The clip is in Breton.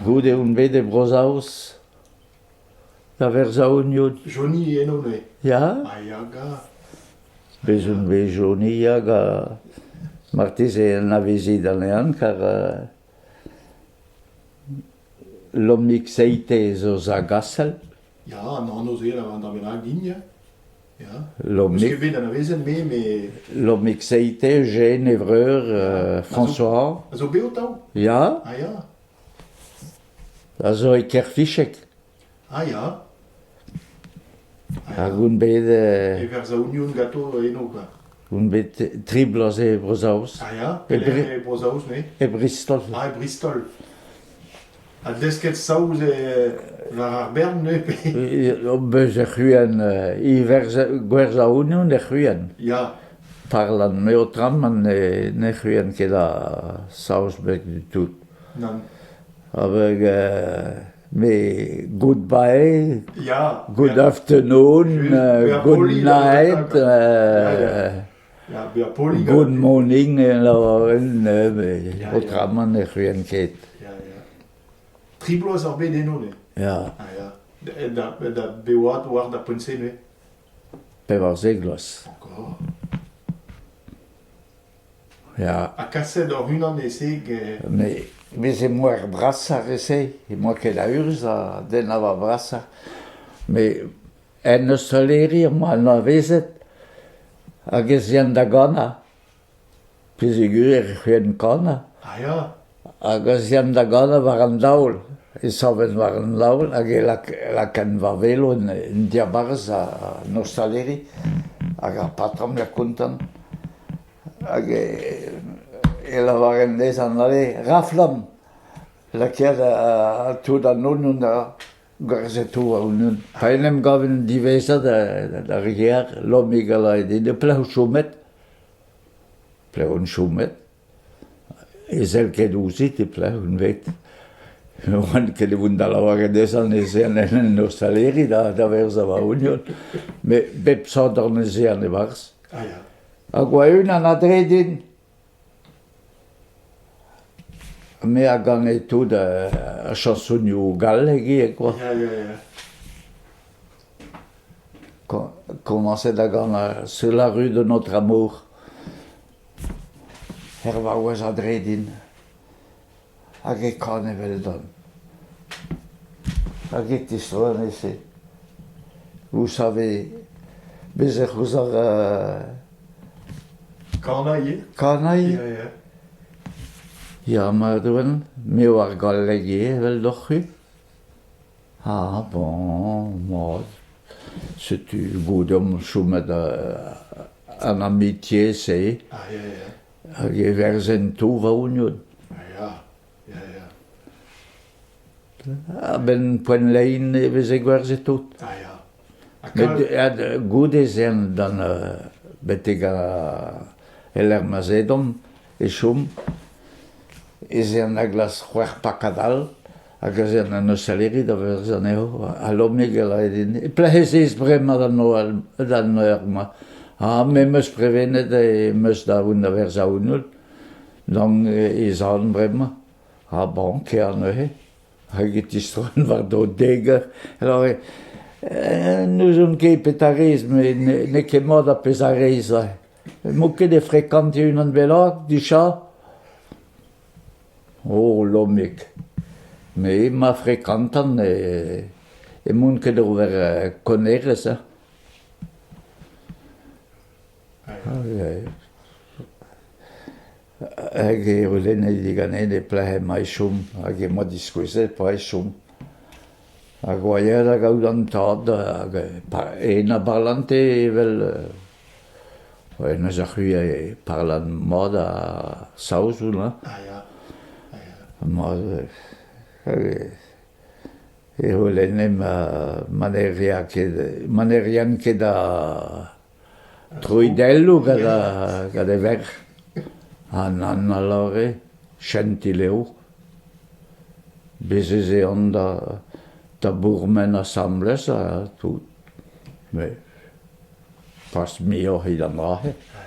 Goude un bet brosaus. Da verza union. Joni eno ne. Ja? Ayaga. Bez un bet joni ga. Martez en a vezit an ean, car l'omnik seite zo za gassel. Ja, non oser avant da benag digne. Ja. L'omnik. Parce que vet an a vezen mais... L'omnik seite, Jean, Evreur, François. Also beotau? Ja? Ah ja. Da zo e kerfichek. Ah ja. Hag un bet... E verza union gato eno quoi. Un bet triblos e brosaus. Ah ja. E Peler e brosaus ne. E Bristol. Ah, e Bristol. A desket saouz var ar bern ne pe. Bez e c'huyen, I gwerza union e c'huyen. Ja. Parlan meotram, man ne c'huyen ket a saouzbek du tout. Nan. Avec goodbye, Ja. good afternoon, Bea good poli, night, Ja, bea poli. good morning, Ja. otram man e c'huyen ket. Ja, ja. Tribloaz ar bet eno ne. Ja, Ah ja. Da beoat war da ponse ne. pevar zeglos. Encore. Ja. A kaset ur hunan eseg... Mais c'est moi brassar ese, et moi ket a urz a den ava brassar. Mais en eus soleri, moi an a vezet, hag ez yan da gana. Pesegur e c'huyen kana. Ah ja. Hag ez yan da gana war an daoul. E savet war an daoul, hag e la ken va velo en diabarz a nos soleri. Hag ar patram la kontant. Hag la war en dez an ale, raflam. La ket a tout an union da gwerzetou a union. Pa enem gaven diveza da rivière, l'omig a la edin, e pleu choumet. Pleu un choumet. Ezel ket ouzit e pleu un vet. Oan ket e vun da la war en dez an ezean en nos saleri da verza va union. Me bep sot an ezean e varz. Ah ja. Hag oa un an adredin, me a gane tout a chansonioù galleg quoi. Ja, ja, ja. Commençait à gane sur la rue de notre amour. Var oaz adredin. Hag e kane vel don. Hag e tistron ese. Vous savez, bezek ouz ar Kana ye? kanai. Ja, ja. Ja, maar doen, me war galleg vel d'oc'hu. Ah, bon, moi, c'est tu goudom choumet an amitié, c'est, Ah ja, ja. hag e verzen tou va union. Ah ja. Ja, ja. A ben poen lein e vez e gwerze tout. Ah ja. A Met kal... goude zen dan beteg a eler mazedom e choum. E zen a glas c'hwer pakadal, hag a zen an osaleri da verzan eo, a l'omig la edin. E plahez ez bremañ dan noer ma. Ah, me meus prevenet e meus da un da verza unul, donc ez an bremañ. Ah bon, ke an ehe. Hag e tistron war do deger. Alors, nous on ket petarez, me ne ket mod a pezarez. Mo ket e frekante un an belak, di chat. Oh, l'omig. Me ma frekantan e moun ket over konerez. Hag e rolen e diganen e plahe mai choum, hag e mod diskouezet pa e choum. Hag oayer hag aout an tad, hag en a barlante evel... Neus a c'hui e parlan mod a saouz ou la. Ah ja. Mod... E rolen em manerian ket a... Troidello gad e ver. An alore, chantileo. Bezez ean da bourmen assemblez a tout. Me pas mio hid an rahe. Ah